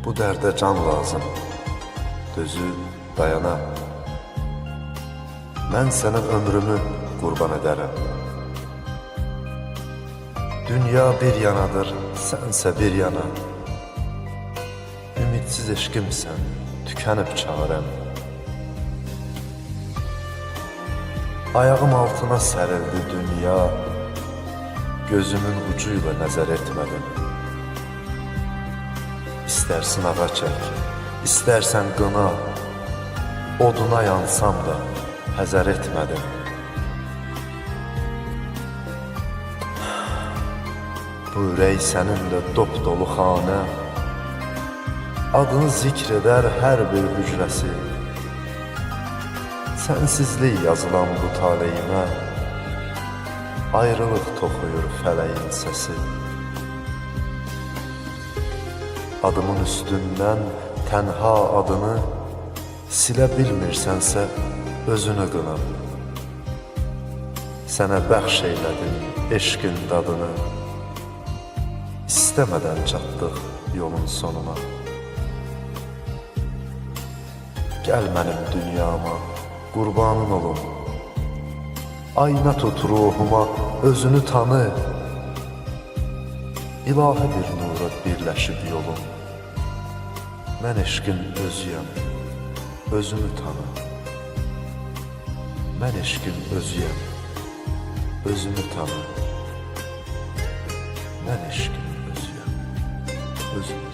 Bu dərdə can lazım, dözü dayana. Mən sənə ömrümü qurban edərəm. Dünya bir yanadır, sənsə bir yana. Ümidsiz eşqimsən, tükənib çarəm. Ayağım altına sərildi dünya, gözümün ucuyla nəzər etmədim. İstərsin ağa çək, istərsən qına, oduna yansam da həzər etmədim. Bu ürək səninlə dop dolu xanə, adını zikr edər hər bir hücrəsi. Sənsizlik yazılan bu taleyimə, ayrılıq toxuyur fələyin səsi. Adımın üstündən tənha adını silə bilmirsənsə özünü qına. Sənə bəxş eylədim eşqin dadını, İstəmədən çatdıq yolun sonuna. Gəl mənim dünyama, qurbanın olum. Ayna tut ruhuma, özünü tanı. İlahi bir nura birləşib yolum. Mən eşqin özüyəm, özümü tanı. Mən eşqin özüyəm, özümü tanı. Mən eşqin özüyəm, özümü